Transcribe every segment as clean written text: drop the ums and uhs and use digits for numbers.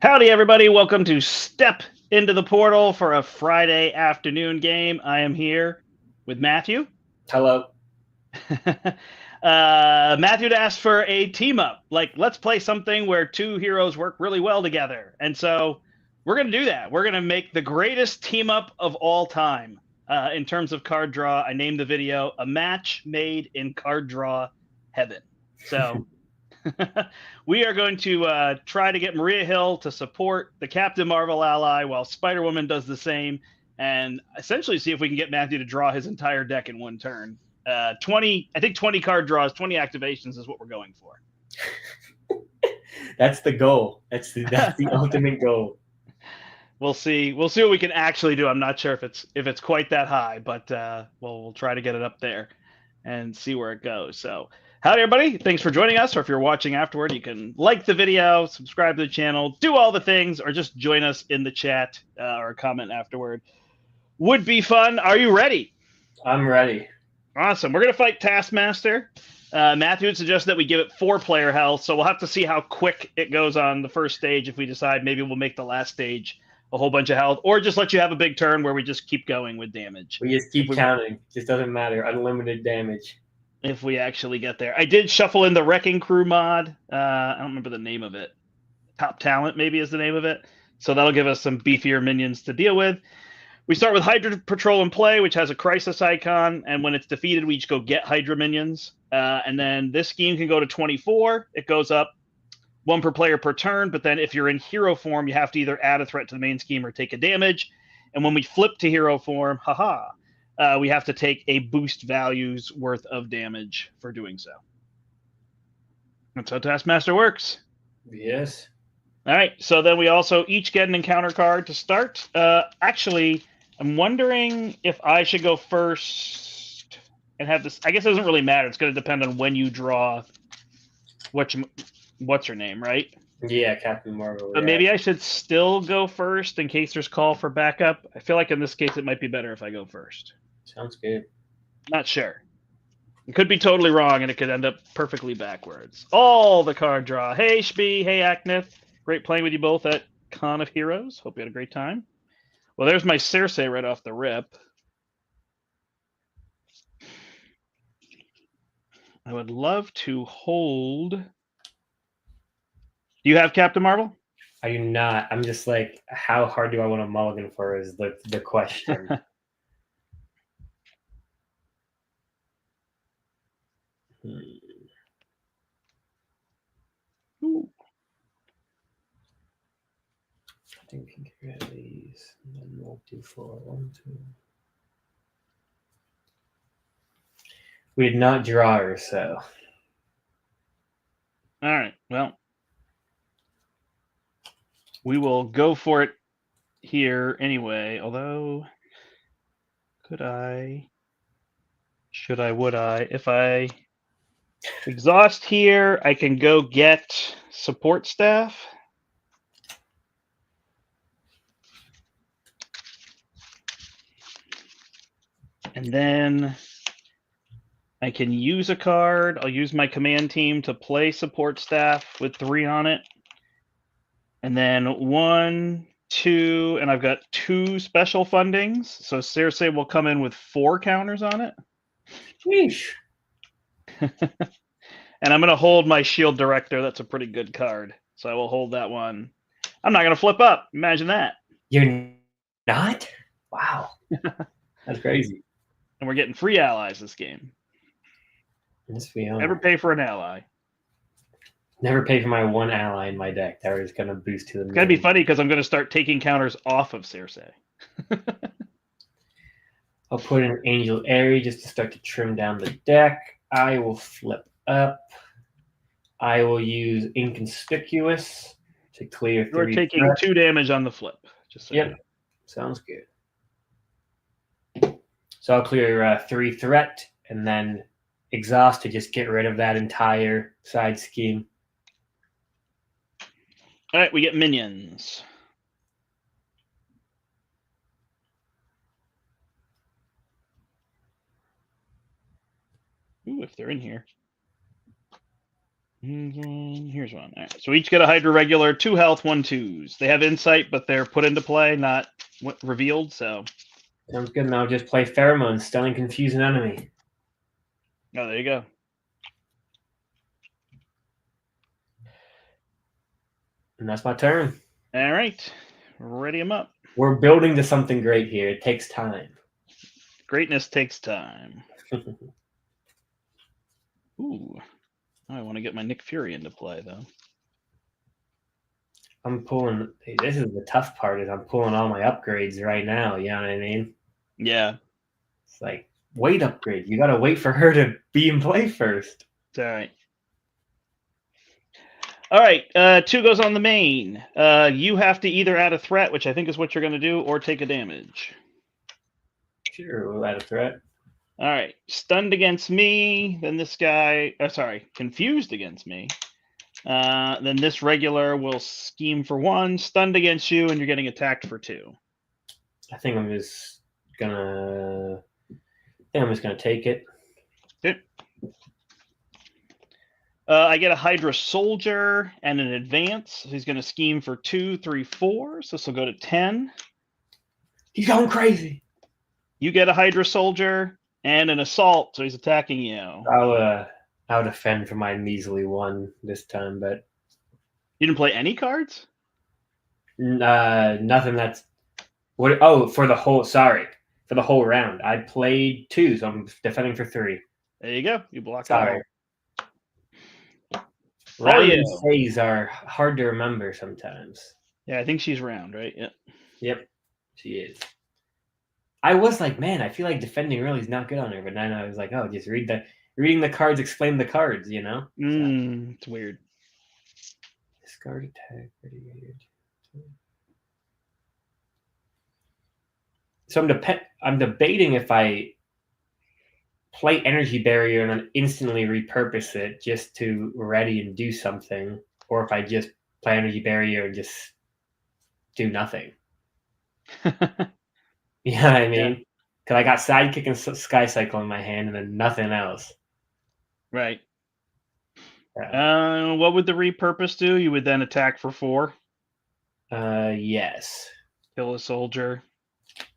Howdy, everybody. Welcome to Step into the Portal for a Friday afternoon game. I am here with Matthew. Hello. Matthew asked for a team up. Like, let's play something where two heroes work really well together. And so we're going to do that. We're going to make the greatest team up of all time in terms of card draw. I named the video A Match Made in Card Draw Heaven. So we are going to try to get Maria Hill to support the Captain Marvel ally while Spider-Woman does the same, and essentially see if we can get Matthew to draw his entire deck in one turn. 20 card draws, 20 activations is what we're going for. That's the goal. That's the ultimate goal. We'll see what we can actually do. I'm not sure if it's quite that high, but we'll try to get it up there and see where it goes. So howdy, everybody. Thanks for joining us. Or if you're watching afterward, you can like the video, subscribe to the channel, do all the things, or just join us in the chat or comment afterward. Would be fun. Are you ready? I'm ready. Awesome. We're going to fight Taskmaster. Matthew would suggest that we give it 4-player health, so we'll have to see how quick it goes on the first stage. If we decide maybe we'll make the last stage a whole bunch of health, or just let you have a big turn where we just keep going with damage. We just keep counting. Just doesn't matter. Unlimited damage. If we actually get there. I did shuffle in the Wrecking Crew mod. I don't remember the name of it. Top Talent maybe is the name of it. So that'll give us some beefier minions to deal with. We start with Hydra Patrol in play, which has a crisis icon, and when it's defeated, we just go get Hydra minions. And then this scheme can go to 24. It goes up 1 per player per turn, but then if you're in hero form, you have to either add a threat to the main scheme or take a damage. And when we flip to hero form, we have to take a boost values worth of damage for doing so. That's how Taskmaster works. Yes. All right, so then we also each get an encounter card to start. Actually, I'm wondering if I should go first and have this. I guess it doesn't really matter. It's going to depend on when you draw what's her name, right? Yeah, Captain Marvel. But maybe I should still go first in case there's call for backup. I feel like in this case it might be better if I go first. Sounds good. Not sure. It could be totally wrong, and it could end up perfectly backwards. All the card draw. Hey, Shbee. Hey, Aknith. Great playing with you both at Con of Heroes. Hope you had a great time. Well, there's my Circe right off the rip. I would love to hold. Do you have Captain Marvel? I do not. I'm just like, how hard do I want to mulligan for is the question. Ooh. I think we can get rid of these. And then we'll do 4, 1, 2. We did not draw her, so. All right. Well, we will go for it here anyway. Although, would I? If I exhaust here, I can go get support staff. And then I can use a card. I'll use my command team to play support staff with 3 on it. And then 1, 2, and I've got 2 special fundings. So Circe will come in with 4 counters on it. Sheesh. And I'm going to hold my Shield Director. That's a pretty good card. So I will hold that one. I'm not going to flip up. Imagine that. You're not? Wow. That's crazy. And we're getting free allies this game. Yes, we are. Never pay for an ally. Never pay for my 1 ally in my deck. That is going to boost to the It's going to be funny because I'm going to start taking counters off of Circe. I'll put in Angel Airy just to start to trim down the deck. I will flip up. I will use Inconspicuous to clear 3. You're taking threat. 2 damage on the flip. Just so yep. Sounds good. So I'll clear 3 threat and then exhaust to just get rid of that entire side scheme. All right, we get minions. Ooh, if they're in here. Here's one. All right. So each get a Hydra regular, 2 health, 1 twos. They have insight, but they're put into play, not revealed. So. Sounds good. Now just play Pheromone, stunning, confuse an enemy. Oh, there you go. And that's my turn. All right. Ready them up. We're building to something great here. It takes time. Greatness takes time. Ooh. I want to get my Nick Fury into play, though. I'm pulling. This is the tough part. Is I'm pulling all my upgrades right now. You know what I mean? Yeah. It's like wait upgrade. You gotta wait for her to be in play first. It's all right. All right. 2 goes on the main. You have to either add a threat, which I think is what you're going to do, or take a damage. Sure, we'll add a threat. All right. Stunned against me. Then this guy. Confused against me. Then this regular will scheme for 1. Stunned against you, and you're getting attacked for 2. I think I'm just gonna take it. Good. I get a Hydra Soldier and an advance. So he's going to scheme for 2, 3, 4. So this will go to 10. He's going crazy. You get a Hydra Soldier and an assault. So he's attacking you. I'll defend for my measly 1 this time, but you didn't play any cards? Nothing that's what. Oh, for the whole round. I played 2, so I'm defending for 3. There you go. You blocked Sorry. Round phase are hard to remember sometimes. Yeah, I think she's round, right? Yeah. Yep, she is. I was like, man, I feel like defending early is not good on her, but then I was like, oh, just reading the cards, explain the cards, you know? It's weird. Discard attack. So I'm debating if I play Energy Barrier and then instantly repurpose it just to ready and do something, or if I just play Energy Barrier and just do nothing. You know what I mean? Because I got Sidekick and Sky Cycle in my hand and then nothing else. Right. What would the repurpose do? You would then attack for 4? Yes. Kill a soldier.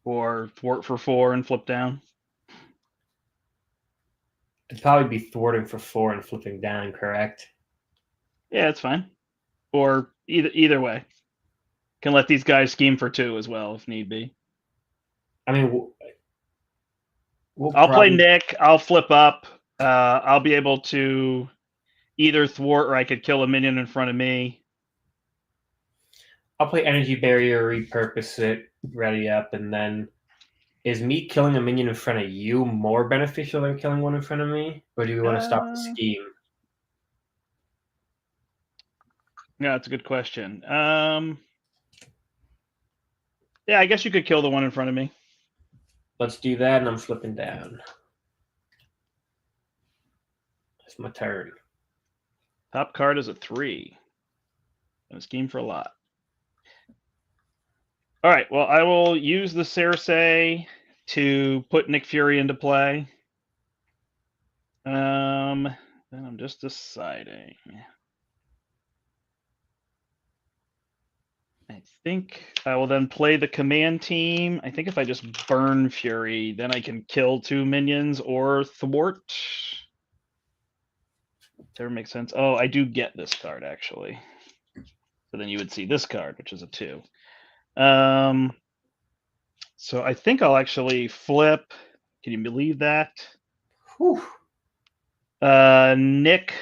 Or thwart for 4 and flip down? It'd probably be thwarting for 4 and flipping down, correct? Yeah, it's fine. Or either way. Can let these guys scheme for 2 as well if need be. I mean, I'll play Nick. I'll flip up. I'll be able to either thwart or I could kill a minion in front of me. I'll play Energy Barrier, repurpose it, ready up, and then is me killing a minion in front of you more beneficial than killing one in front of me? Or do we want to stop the scheme? Yeah, that's a good question. Yeah, I guess you could kill the one in front of me. Let's do that, and I'm flipping down. That's my turn. Top card is a 3. And a scheme for a lot. All right, well, I will use the Cersei to put Nick Fury into play. Then I'm just deciding. I think I will then play the command team. I think if I just burn Fury, then I can kill 2 minions or thwart. That makes sense. Oh, I do get this card, actually. So then you would see this card, which is a 2. So I think I'll actually flip. Can you believe that? Whew. Nick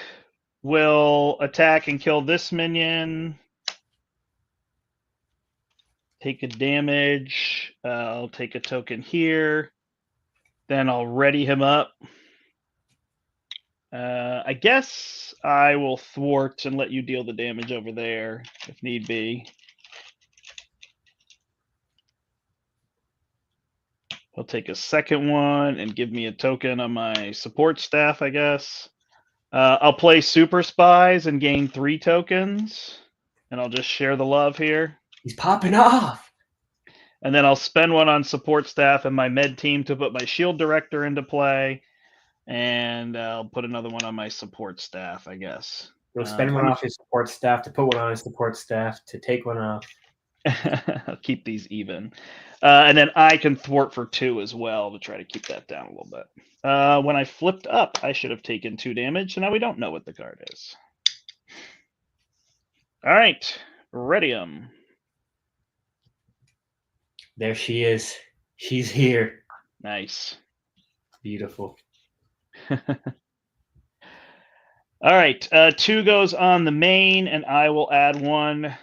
will attack and kill this minion. Take a damage. I'll take a token here. Then I'll ready him up. I guess I will thwart and let you deal the damage over there if need be. I'll take a second one and give me a token on my support staff, I guess. I'll play Super Spies and gain 3 tokens. And I'll just share the love here. He's popping off. And then I'll spend 1 on support staff and my med team to put my shield director into play. And I'll put another 1 on my support staff, I guess. He'll spend one off his support staff to put one on his support staff to take one off. I'll keep these even. And then I can thwart for 2 as well to try to keep that down a little bit. When I flipped up, I should have taken 2 damage, so now we don't know what the card is. All right, Redium. There she is. She's here. Nice. Beautiful. All right, 2 goes on the main, and I will add 1.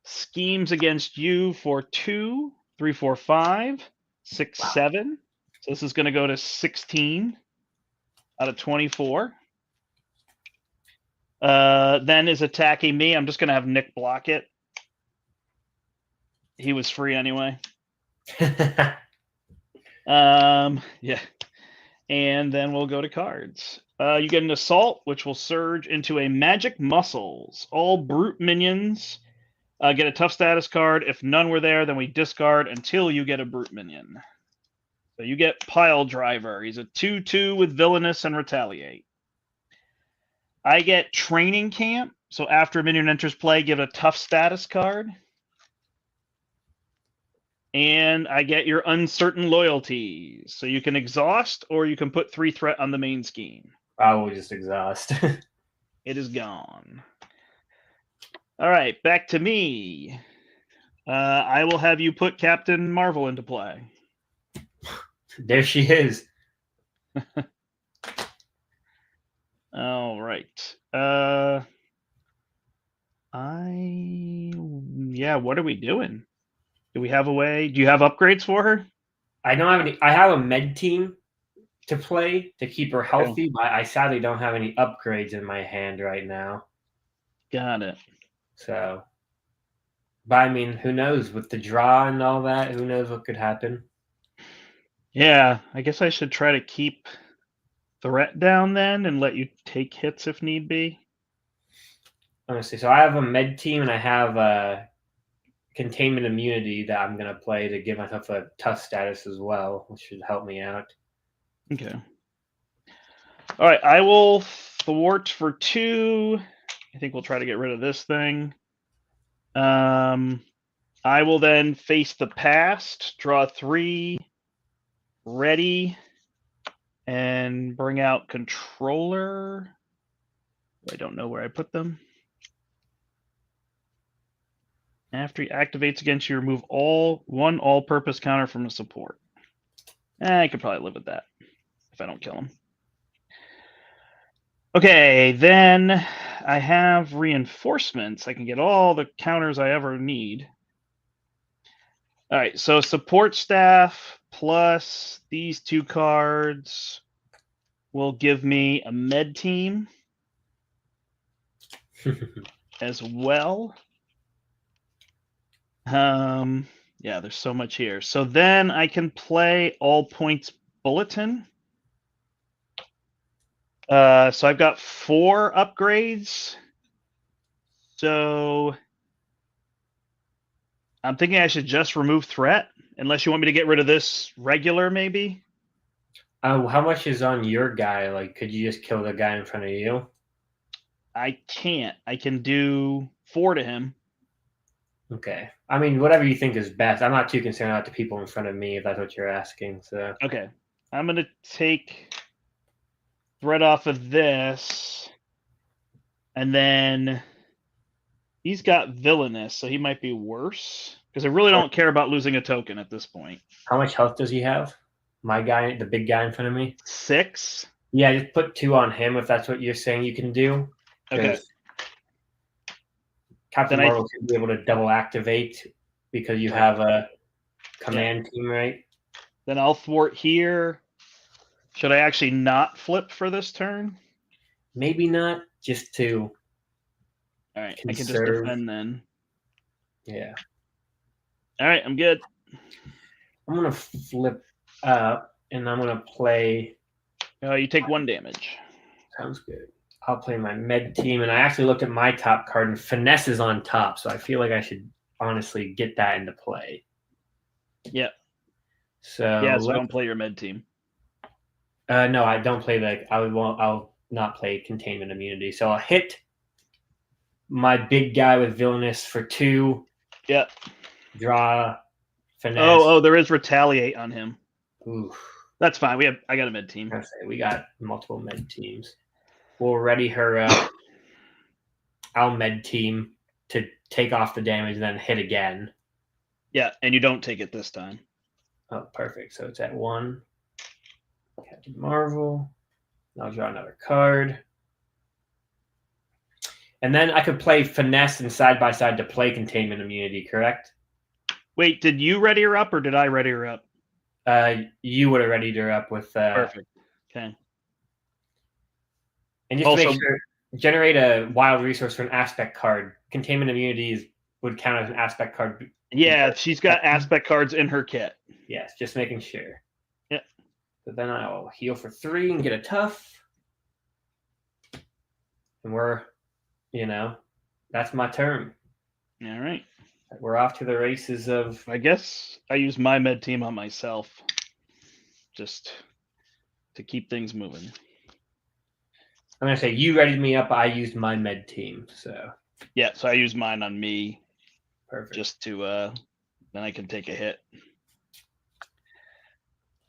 Schemes against you for 2, 3, 4, 5, 6, 7. So this is going to go to 16 out of 24. Then is attacking me. I'm just going to have Nick block it. He was free anyway. Yeah. And then we'll go to cards. You get an assault, which will surge into a magic muscles. All brute minions get a tough status card. If none were there, then we discard until you get a brute minion. So you get Pile Driver. He's a 2/2 with Villainous and Retaliate. I get Training Camp. So after a minion enters play, give it a tough status card. And I get your Uncertain Loyalties. So you can exhaust, or you can put 3 threat on the main scheme. I will just exhaust. It is gone. All right, back to me. I will have you put Captain Marvel into play. There she is. All right. What are we doing? Do we have a way? Do you have upgrades for her? I don't have any. I have a med team to play to keep her healthy, but I sadly don't have any upgrades in my hand right now. Got it. So, but I mean, who knows with the draw and all that? Who knows what could happen? Yeah, I guess I should try to keep threat down then and let you take hits if need be. Honestly, so I have a med team and I have a containment immunity that I'm going to play to give myself a tough status as well, which should help me out. Okay. All right, I will thwart for 2. I think we'll try to get rid of this thing. I will then face the past, draw 3, ready, and bring out Controller. I don't know where I put them. After he activates against you, remove one all-purpose counter from a support. I could probably live with that if I don't kill him. Okay, then I have reinforcements. I can get all the counters I ever need. All right, so support staff plus these 2 cards will give me a med team as well. Yeah, there's so much here. So then I can play all points bulletin. So I've got 4 upgrades. So I'm thinking I should just remove threat, unless you want me to get rid of this regular, maybe. How much is on your guy? Like, could you just kill the guy in front of you? I can't. I can do 4 to him. Okay. I mean, whatever you think is best. I'm not too concerned about the people in front of me, if that's what you're asking. So okay, I'm gonna take threat off of this, and then he's got Villainous, so he might be worse, because I really don't care about losing a token at this point. How much health does he have? My guy, the big guy in front of me? 6. Yeah, just put 2 on him if that's what you're saying you can do. Okay. Captain Marvel should be able to double activate because you have a command team, right? Then I'll thwart here. Should I actually not flip for this turn? Maybe not, just to. All right, conserve. I can just defend then. Yeah. All right, I'm good. I'm gonna flip up, and I'm gonna play. You take 1 damage. Sounds good. I'll play my med team, and I actually looked at my top card, and finesse is on top, so I feel like I should honestly get that into play. Yeah. So so don't play your med team. No, I don't play that. I'll not play containment immunity. So I'll hit my big guy with villainous for 2. Yep. Draw finesse. Oh, there is retaliate on him. Ooh. That's fine. I got a med team. We got multiple med teams. We'll ready her up. I'll med team to take off the damage and then hit again. Yeah, and you don't take it this time. Oh, perfect. So it's at 1. Captain Marvel. I'll draw another card. And then I could play finesse and side by side to play containment immunity, correct? Wait, did you ready her up or did I ready her up? You would have readied her up with Perfect. Okay. And just to make sure, generate a wild resource for an aspect card. Containment immunity would count as an aspect card. Yeah, she's got aspect cards in her kit. Yes, just making sure. Yep. So then I'll heal for 3 and get a tough. And we're, that's my turn. All right. We're off to the races of... I guess I use my med team on myself just to keep things moving. I'm going to say you readied me up. I used my med team. So yeah, so I use mine on me. Perfect. Just to then I can take a hit.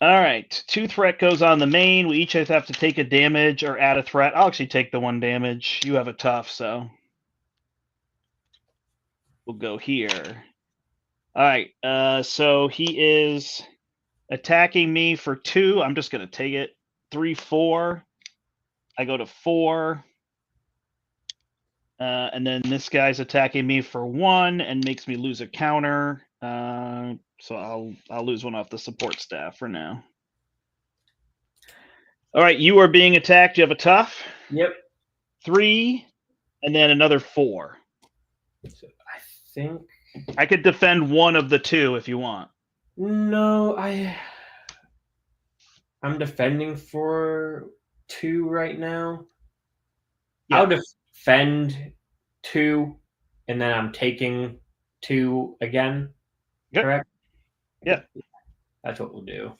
All right. 2 threat goes on the main. We each have to take a damage or add a threat. I'll actually take the 1 damage. You have a tough, so we'll go here. All right. So he is attacking me for 2. I'm just going to take it. 3, 4. I go to 4. And then this guy's attacking me for 1 and makes me lose a counter. So I'll lose 1 off the support staff for now. All right, you are being attacked. You have a tough. Yep. 3, and then another 4. So I think I could defend 1 of the 2 if you want. No, I'm defending for 2 right now. Yeah. I'll defend 2, and then I'm taking 2 again. Yep. Correct? Yeah. That's what we'll do.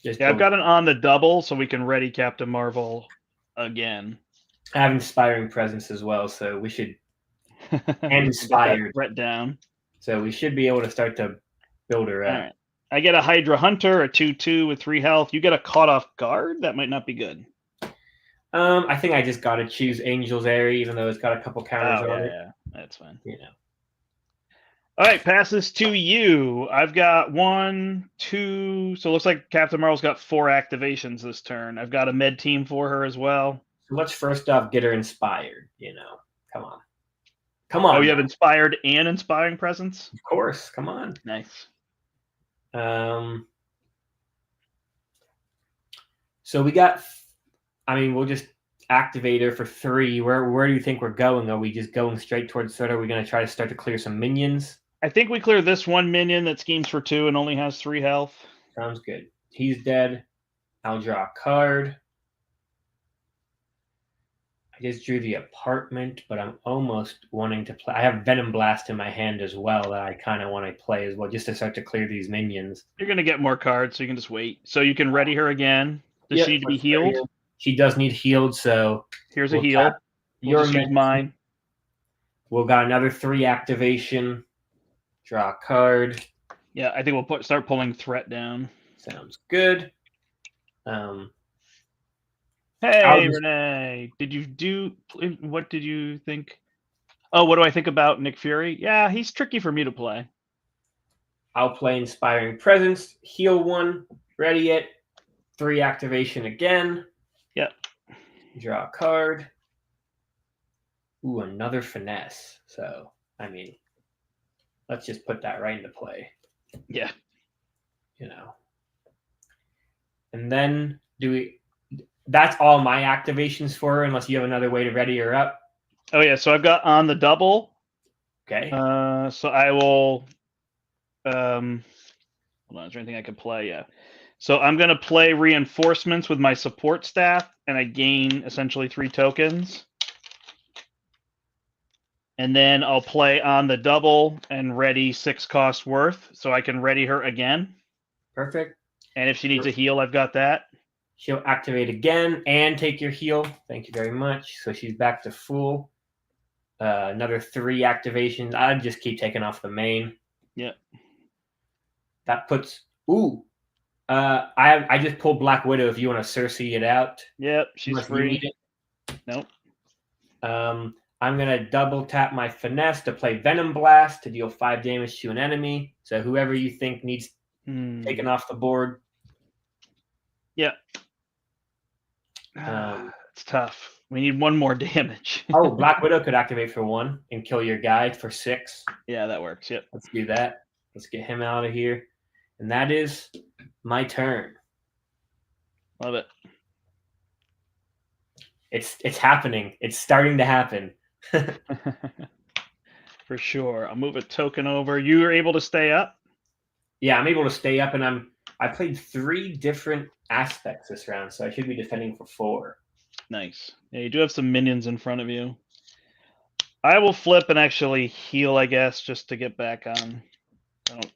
I've got it on the double, so we can ready Captain Marvel again. I have Inspiring Presence as well, so we should... and Inspired. Threat down. So we should be able to start to build her up. All right. I get a Hydra Hunter, a 2/2 with 3 health. You get a Caught Off Guard? That might not be good. I think I just got to choose Angel's Airy, even though it's got a couple counters on it. Yeah, that's fine. All right, passes to you. I've got 1, 2. So it looks like Captain Marvel's got 4 activations this turn. I've got a med team for her as well. So let's first off get her inspired. Come on. Oh, you have Inspired and Inspiring Presence? Of course. Come on. Nice. So we got... we'll just activate her for 3. Where do you think we're going? Are we just going straight towards Soda? Are we going to try to start to clear some minions? I think we clear this 1 minion that schemes for 2 and only has 3 health. Sounds good. He's dead. I'll draw a card. I just drew the apartment, but I'm almost wanting to play. I have Venom Blast in my hand as well that I kind of want to play as well, just to start to clear these minions. You're going to get more cards, so you can just wait. So you can ready her again. Does she need to be healed? She does need healed, so... Here's a heal. Your mine. We'll got another 3 activation. Draw a card. Yeah, I think we'll start pulling threat down. Sounds good. Hey, Renee. What did you think? Oh, what do I think about Nick Fury? Yeah, he's tricky for me to play. I'll play Inspiring Presence. Heal 1. Ready it. 3 activation again. Yep. Draw a card. Ooh, another finesse. So, let's just put that right into play. Yeah. And then that's all my activations for her, unless you have another way to ready her up. Oh, yeah. So I've got on the double. Okay. So I will... hold on. Is there anything I could play? Yeah. So I'm going to play Reinforcements with my support staff, and I gain essentially 3 tokens. And then I'll play on the double and ready 6 cost worth, so I can ready her again. Perfect. And if she needs a heal, I've got that. She'll activate again and take your heal. Thank you very much. So she's back to full. Another 3 activations. I'd just keep taking off the main. Yep. That puts. Ooh. I just pulled Black Widow if you want to Cersei it out. Yep, she's Unless free. you need it. Nope. I'm going to double tap my Finesse to play Venom Blast to deal 5 damage to an enemy. So whoever you think needs taken off the board. Yep. It's tough. We need 1 more damage. Oh, Black Widow could activate for 1 and kill your guy for 6. Yeah, that works. Yep. Let's do that. Let's get him out of here. And that is my turn. Love it. It's happening. It's starting to happen. For sure. I'll move a token over. You are able to stay up? Yeah, I'm able to stay up, and I played 3 different aspects this round, so I should be defending for 4. Nice. Yeah, you do have some minions in front of you. I will flip and actually heal, I guess, just to get back on. I don't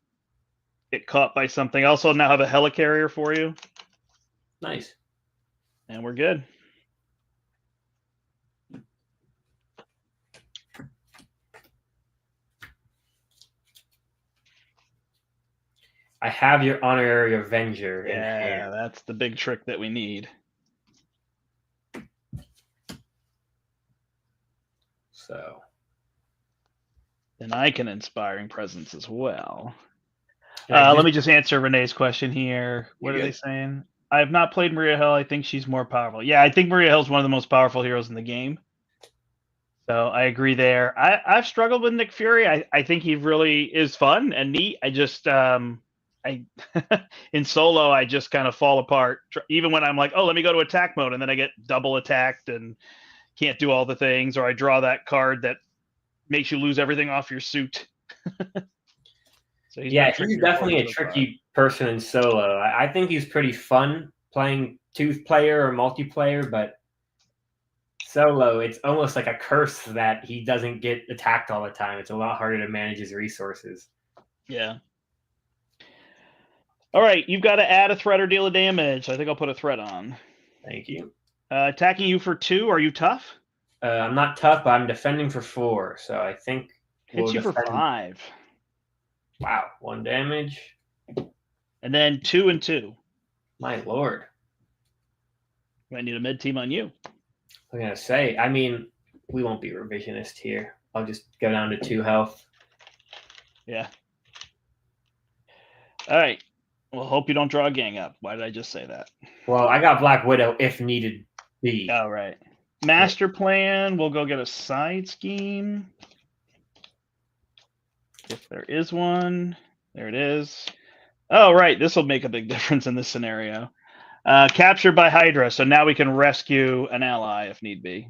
get caught by something. I also now have a helicarrier for you. Nice. And we're good. I have your Honorary Avenger in Yeah, hand. that's the big trick that we need. So. Then I can Inspiring Presence as well. Let me just answer Renee's question here. What are they saying? I have not played Maria Hill. I think she's more powerful. Yeah, I think Maria Hill is one of the most powerful heroes in the game. So I agree there. I've struggled with Nick Fury. I think he really is fun and neat. I just in solo I just kind of fall apart. Even when I'm like, oh, let me go to attack mode, and then I get double attacked and can't do all the things, or I draw that card that makes you lose everything off your suit. So he's definitely a tricky person in solo. I think he's pretty fun playing 2-player or multiplayer, but solo, it's almost like a curse that he doesn't get attacked all the time. It's a lot harder to manage his resources. Yeah. All right, you've got to add a threat or deal a damage. I think I'll put a threat on. Thank you. Attacking you for 2. Are you tough? I'm not tough, but I'm defending for 4. So I think hits you for 5. Wow, 1 damage. And then 2 and 2. My lord. I need a mid team on you. I'm going to say, I mean, we won't be revisionist here. I'll just go down to 2 health. Yeah. All right. Well, hope you don't draw a gang up. Why did I just say that? Well, I got Black Widow if needed be. All right. Master plan. We'll go get a side scheme. If there is one. There it is. Oh, right. This will make a big difference in this scenario. Captured by Hydra. So now we can rescue an ally if need be.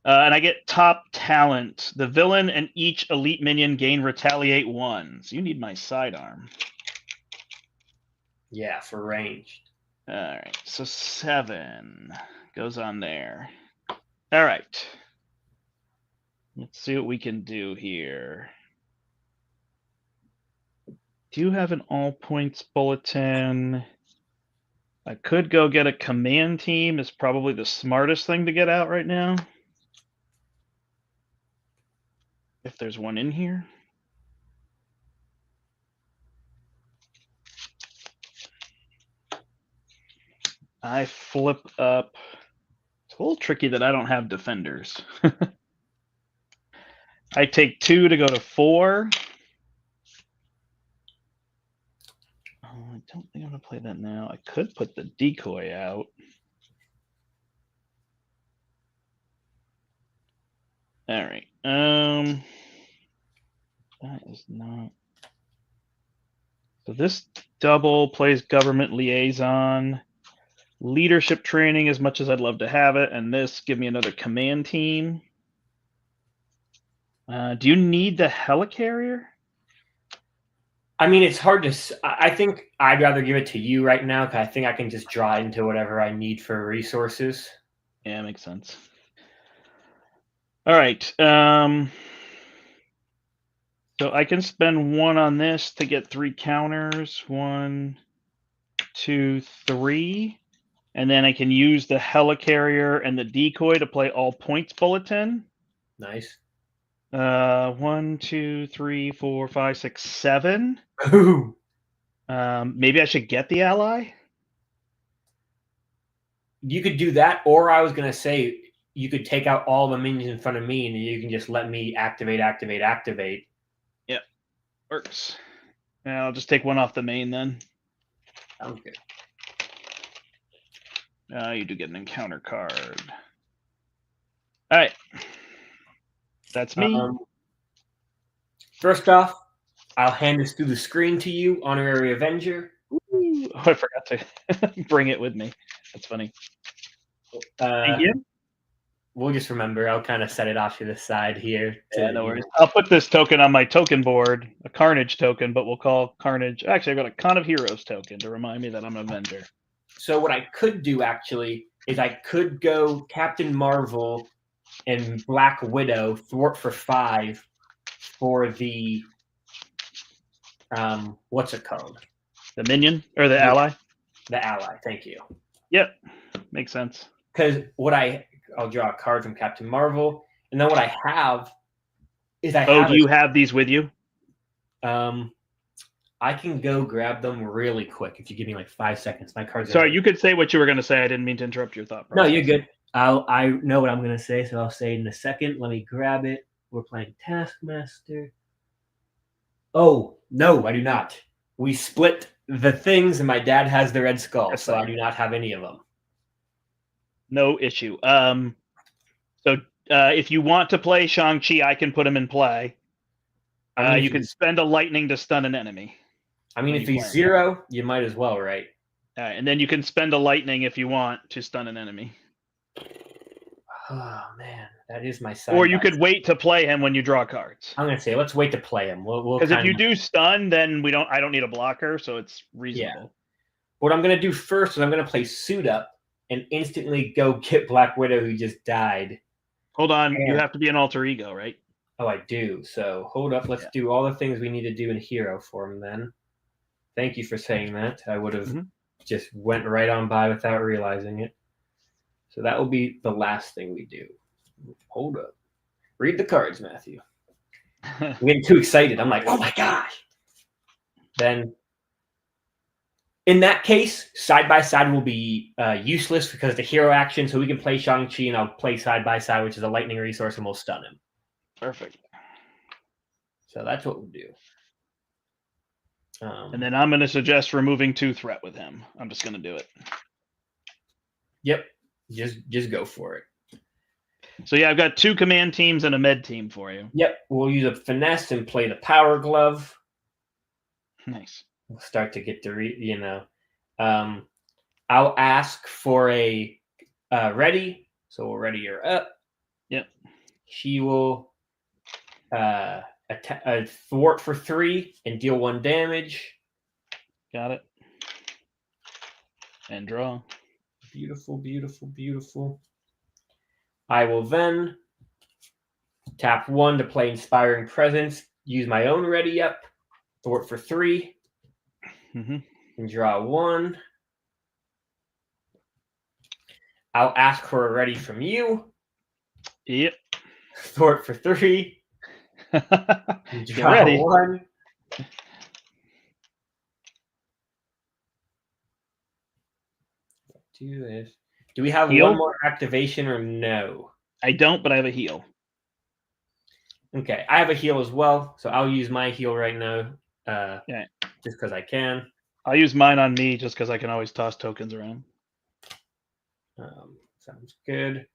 And I get top talent. The villain and each elite minion gain retaliate 1. So you need my sidearm. Yeah, for ranged. All right. So 7 goes on there. All right. Let's see what we can do here. Do you have an all points bulletin? I could go get a command team. Is probably the smartest thing to get out right now. If there's one in here. I flip up. It's a little tricky that I don't have defenders. I take 2 to go to 4. Oh, I don't think I'm going to play that now. I could put the decoy out. All right. That is not. So this double plays government liaison. Leadership training as much as I'd love to have it. And this give me another command team. Do you need the helicarrier? I mean, it's hard to. I think I'd rather give it to you right now because I think I can just draw into whatever I need for resources. Yeah, makes sense. All right. So I can spend 1 on this to get 3 counters. 1, 2, 3. And then I can use the helicarrier and the decoy to play all points bulletin. Nice. 1, 2, 3, 4, 5, 6, 7. Ooh. Maybe I should get the ally. You could do that, or I was gonna say you could take out all the minions in front of me, and you can just let me activate. Yeah, works. And I'll just take one off the main then. Sounds good. You do get an encounter card. All right, that's me. First off, I'll hand this through the screen to you, Honorary Avenger. Ooh, I forgot to bring it with me. That's funny. Thank you. We'll just remember. I'll kind of set it off to the side here. Yeah, no worries. I'll put this token on my token board, a Carnage token, but we'll call Carnage. Actually, I've got a Con of Heroes token to remind me that I'm an Avenger. So what I could do actually is I could go Captain Marvel and Black Widow thwart for 5 for the what's it called? The minion or the ally? The ally. Thank you. Yep, makes sense. Because I'll draw a card from Captain Marvel, and then what I have is do you have these with you? I can go grab them really quick if you give me like 5 seconds. My cards. Sorry, you could say what you were going to say. I didn't mean to interrupt your thought process. No, you're good. I know what I'm going to say, so I'll say it in a second. Let me grab it. We're playing Taskmaster. Oh, no, I do not. We split the things, and my dad has the Red Skull, so I do not have any of them. No issue. So if you want to play Shang-Chi, I can put him in play. You can spend a lightning to stun an enemy. I mean, if he's 0, you might as well, right? And then you can spend a lightning if you want to stun an enemy. Oh man, that is my side. Or you could wait to play him when you draw cards. I'm gonna say let's wait to play him. Because if you do stun, then I don't need a blocker, so it's reasonable. Yeah. What I'm gonna do first is I'm gonna play Suit Up and instantly go get Black Widow, who just died. Hold on, you have to be an alter ego, right? Oh, I do. So hold up. Let's do all the things we need to do in Hero form then. Thank you for saying that. I would have just went right on by without realizing it. So that will be the last thing we do. Hold up. Read the cards, Matthew. I'm getting too excited. I'm like, oh my gosh. Then in that case, side by side will be useless because of the hero action. So we can play Shang-Chi and I'll play side by side, which is a lightning resource, and we'll stun him. Perfect. So that's what we'll do. And then I'm going to suggest removing 2 threat with him. I'm just going to do it. Yep. Just go for it. So yeah, I've got 2 command teams and a med team for you. Yep. We'll use a finesse and play the power glove. Nice. We'll start to get to I'll ask for a ready. So we'll ready her up. Yep. She will thwart for 3 and deal 1 damage. Got it. And draw. Beautiful, beautiful, beautiful. I will then tap 1 to play Inspiring Presence, use my own ready up, thwart for 3, and draw 1. I'll ask for a ready from you. Yep. Thwart for 3. Get ready. 1. Do this. Do we have heal? 1 more activation or no? I don't, but I have a heal. Okay, I have a heal as well, so I'll use my heal right now. Yeah. Just because I can. I'll use mine on me just because I can always toss tokens around. Sounds good.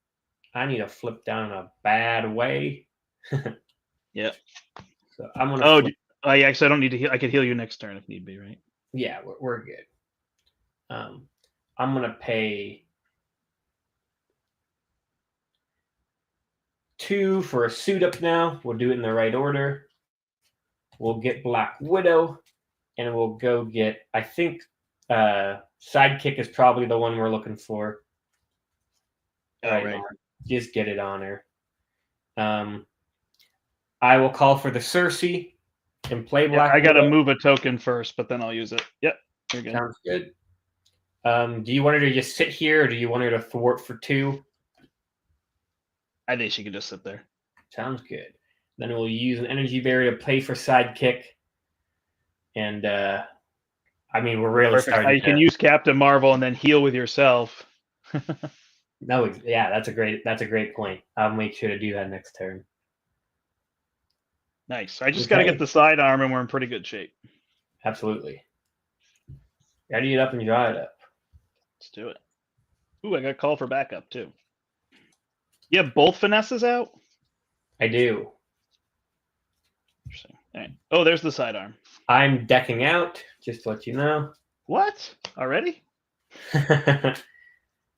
I need to flip down in a bad way. Yeah. So I'm gonna. Actually, I don't need to heal. I could heal you next turn if need be, right? Yeah, we're good. I'm gonna pay 2 for a Suit Up now. We'll do it in the right order. We'll get Black Widow, and we'll go get. I think Sidekick is probably the one we're looking for. Right. Just get it on her. I will call for the Cersei and play Black. I got to move a token first, but then I'll use it. Yep, you're good. Sounds good. Do you want her to just sit here, or do you want her to thwart for 2? I think she can just sit there. Sounds good. Then we'll use an energy barrier to play for sidekick. And I mean, we're really Perfect. starting You can use Captain Marvel and then heal with yourself. No, yeah, that's a great point. I'll make sure to do that next turn. Nice. I just got to get the sidearm, and we're in pretty good shape. Absolutely. Ready it up and draw it up. Let's do it. Ooh, I got a call for backup too. You have both finesses out? I do. Interesting. All right. Oh, there's the sidearm. I'm decking out, just to let you know. What? Already?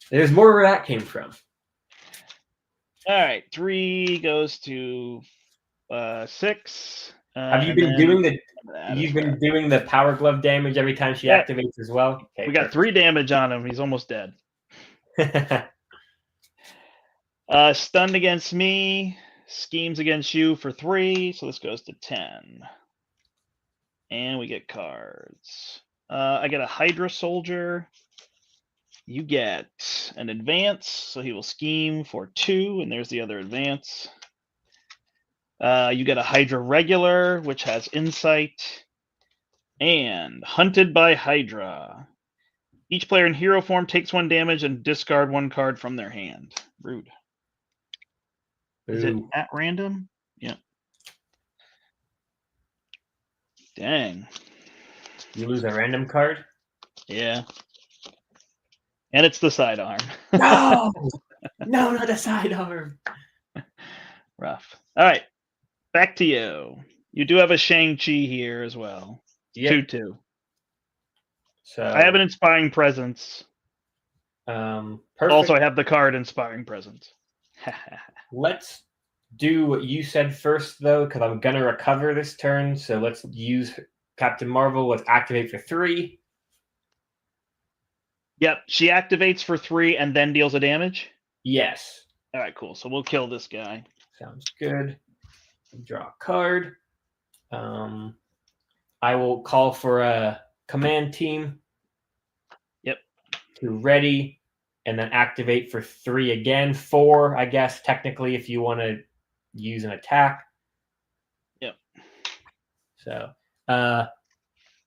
There's more where that came from. All right. 3 goes to 6. Have you been doing the? You've been doing the power glove damage every time she activates as well. Okay, we got 3 damage on him. He's almost dead. Stunned against me. Schemes against you for 3. So this goes to 10. And we get cards. I get a Hydra Soldier. You get an advance, so he will scheme for 2, and there's the other advance. You get a Hydra Regular, which has Insight, and Hunted by Hydra. Each player in hero form takes 1 damage and discard 1 card from their hand. Rude. Is it at random? Yeah. Dang. You lose a random card? Yeah. And it's the sidearm. No! No, not the sidearm. Rough. All right. Back to you. You do have a Shang-Chi here as well. Yep. 2/2. So I have an Inspiring Presence. Perfect. Also, I have the card Inspiring Presence. Let's do what you said first, though, because I'm going to recover this turn. So let's use Captain Marvel. Let's activate for 3. Yep, she activates for 3 and then deals a damage? Yes. All right, cool. So we'll kill this guy. Sounds good. Draw a card. I will call for a command team. Yep. To ready, and then activate for 3 again. 4, I guess, technically, if you want to use an attack. Yep. So,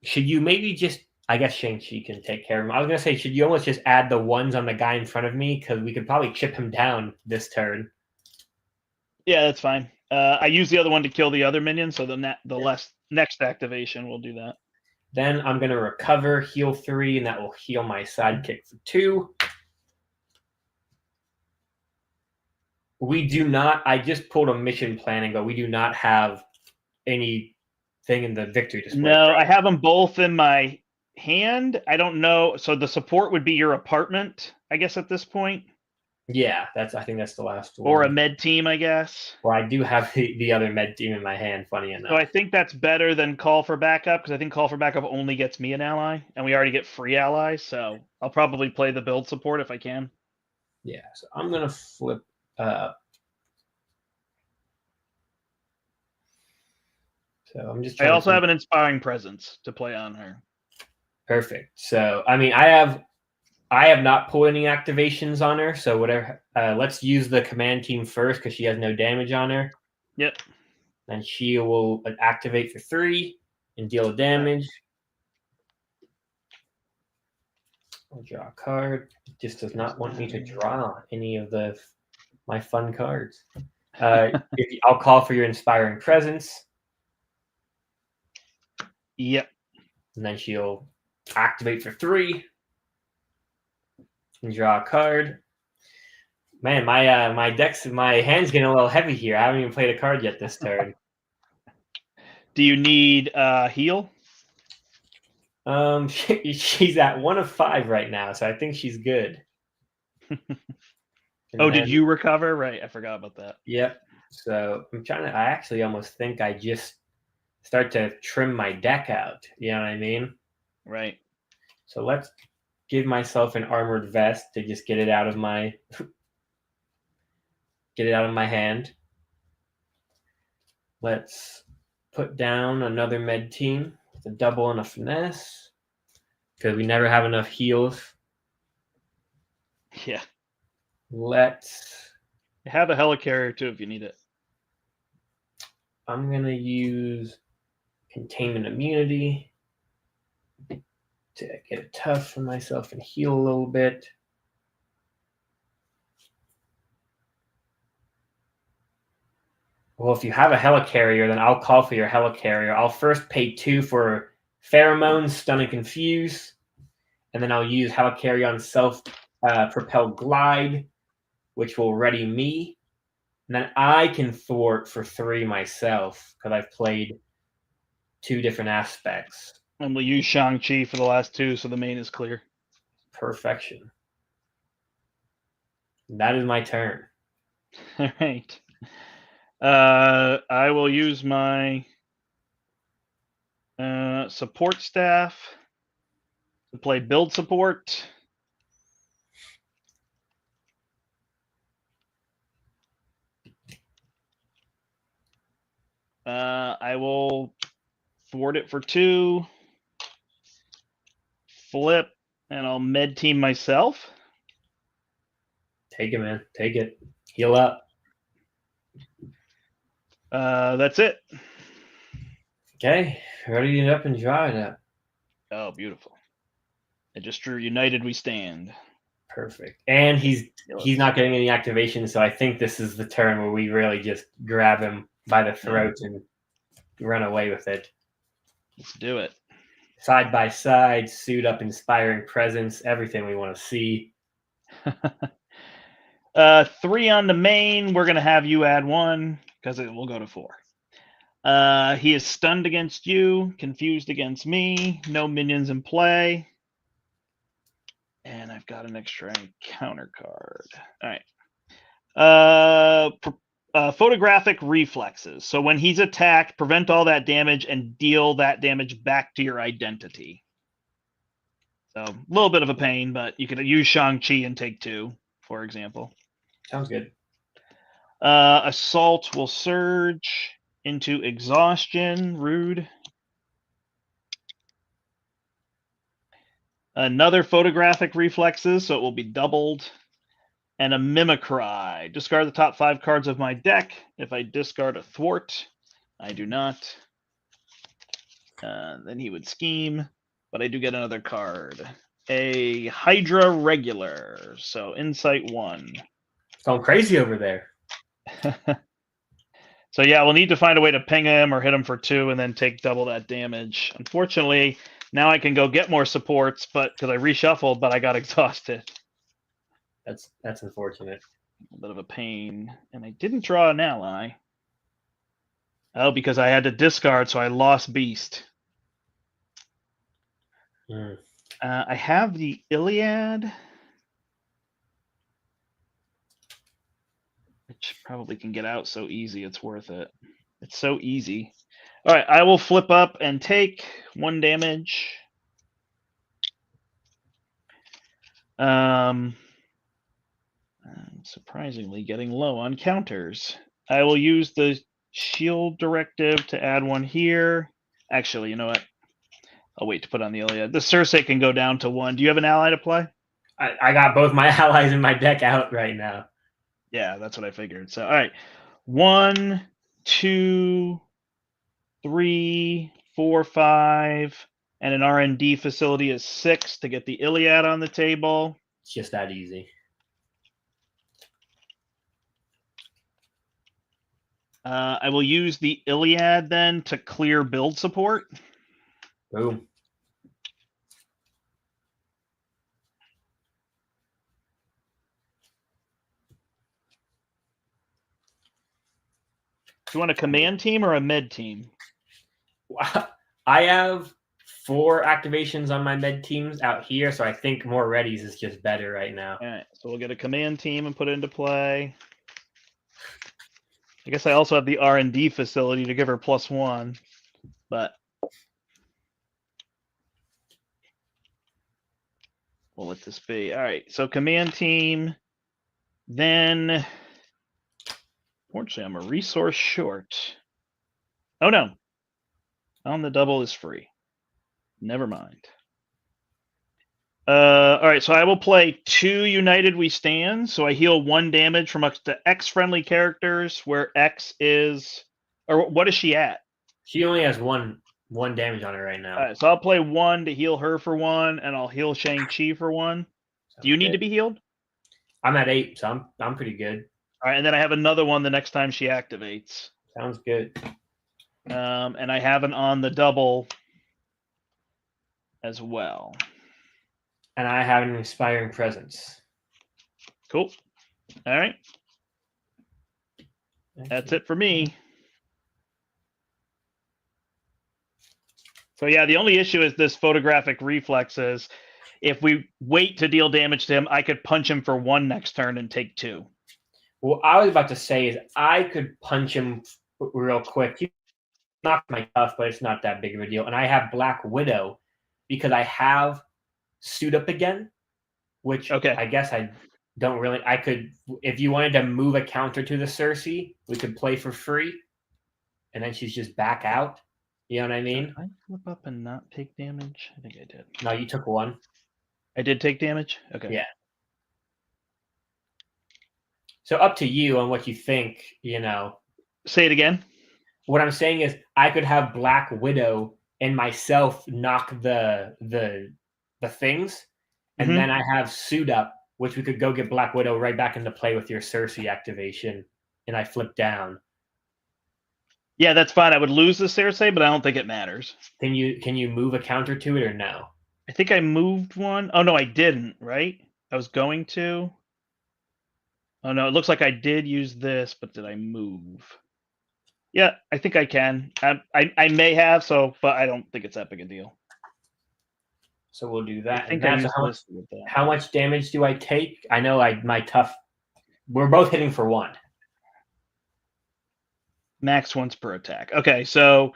should you maybe just... I guess Shang-Chi can take care of him. I was going to say, should you almost just add the 1s on the guy in front of me? Because we could probably chip him down this turn. Yeah, that's fine. I use the other one to kill the other minion, so the next activation will do that. Then I'm going to recover, heal 3, and that will heal my sidekick for 2. We do not... I just pulled a mission planning, but we do not have anything in the victory display. No, right? I have them both in my hand. I don't know. So the support would be your apartment, I guess, at this point. Yeah, I think that's the last one. Or a med team, I guess. Well, I do have the other med team in my hand, funny enough. So I think that's better than call for backup, because I think call for backup only gets me an ally, and we already get free allies, so I'll probably play the build support if I can. Yeah, so I'm going to flip So I'm just I also have an Inspiring Presence to play on her. Perfect. So, I mean, I have not pulled any activations on her, so whatever. Let's use the command team first because she has no damage on her. Yep. And she will activate for 3 and deal damage. I'll draw a card. It just does not want me to draw any of my fun cards. I'll call for your Inspiring Presence. Yep. And then she'll activate for 3 and draw a card. Man, my hand's getting a little heavy here. I haven't even played a card yet this turn. Do you need heal? She's at 1 of 5 right now, so I think she's good. Did you recover? Right, I forgot about that. Yep. So I actually almost think I just start to trim my deck out. You know what I mean? Right. So let's give myself an armored vest to just get it out of my hand. Let's put down another med team with a double and a finesse because we never have enough heals Yeah. Let's. Have a helicarrier too if you need it. I'm gonna use containment immunity to get a tough for myself and heal a little bit. Well, if you have a helicarrier, then I'll call for your helicarrier. I'll first pay 2 for pheromones, stun and confuse, and then I'll use helicarrier on self-propelled glide, which will ready me. And then I can thwart for 3 myself because I've played 2 different aspects. And we'll use Shang-Chi for the last 2, so the main is clear. Perfection. That is my turn. All right. I will use my support staff to play build support. I will thwart it for 2. Flip, and I'll med team myself. Take it, man. Take it. Heal up. That's it. Okay. Ready it up and draw it up. Oh, beautiful. I just drew United We Stand. Perfect. And he's not getting any activation, so I think this is the turn where we really just grab him by the throat and run away with it. Let's do it. Side by side, suit up, inspiring presence, everything we want to see. 3 on the main. We're going to have you add 1 because it will go to 4. He is stunned against you, confused against me, no minions in play. And I've got an extra counter card. All right. Photographic reflexes. So when he's attacked, prevent all that damage and deal that damage back to your identity. So a little bit of a pain, but you could use Shang-Chi and take 2, for example. Sounds good. Assault will surge into exhaustion. Rude. Another photographic reflexes, so it will be doubled. And a mimicry. Discard the top 5 cards of my deck. If I discard a thwart, I do not. Then he would scheme, but I do get another card. A Hydra regular, so insight 1. Going crazy over there. So yeah, we'll need to find a way to ping him or hit him for 2 and then take double that damage. Unfortunately, now I can go get more supports, but because I reshuffled, but I got exhausted. That's unfortunate. A bit of a pain. And I didn't draw an ally. Oh, because I had to discard, so I lost Beast. I have the Iliad, which probably can get out so easy. It's worth it. It's so easy. All right, I will flip up and take 1 damage. I'm surprisingly getting low on counters. I will use the shield directive to add 1 here. Actually, you know what? I'll wait to put on the Iliad. The Circe can go down to 1. Do you have an ally to play? I got both my allies in my deck out right now. Yeah, that's what I figured. So, all right. 1, 2, 3, 4, 5, and an R&D facility is 6 to get the Iliad on the table. It's just that easy. I will use the Iliad then to clear build support. Boom. Do you want a command team or a med team? I have 4 activations on my med teams out here, so I think more readies is just better right now. All right, so we'll get a command team and put it into play. I guess I also have the R&D facility to give her +1, but we'll let this be. All right, so command team. Then, fortunately, I'm a resource short. Oh, no. On the double is free. Never mind. All right, so I will play 2 United We Stand. So I heal 1 damage from up to X friendly characters, where X is, or what is she at? She only has one damage on her right now. All right, so I'll play 1 to heal her for 1, and I'll heal Shang-Chi for 1. Do you need to be healed? I'm at 8, so I'm pretty good. All right, and then I have another one the next time she activates. Sounds good. And I have an on the double as well. And I have an Inspiring Presence. Cool. All right. That's it for me. So yeah, the only issue is this photographic reflexes. If we wait to deal damage to him, I could punch him for 1 next turn and take 2. What I was about to say is I could punch him real quick. He knocked my tough, but it's not that big of a deal. And I have Black Widow because I have Suit Up again, which I guess I don't really. I could, if you wanted to move a counter to the Cersei, we could play for free, and then she's just back out. You know what I mean? Did I flip up and not take damage? I think I did. No, you took 1. I did take damage? Okay. Yeah. So up to you on what you think, you know. Say it again. What I'm saying is I could have Black Widow and myself knock the things, and then I have Suit Up, which we could go get Black Widow right back into play with your Cersei activation, and I flip down. Yeah, that's fine. I would lose the Cersei, but I don't think it matters. Can you move a counter to it or no? I think I moved 1. Oh no, I didn't, right? I was going to. Oh no, it looks like I did use this, but did I move? Yeah, I think I can. I may have, but I don't think it's that big a deal. So we'll do that. I think I used this with that. How much damage do I take? I know my tough. We're both hitting for 1. Max once per attack. Okay, so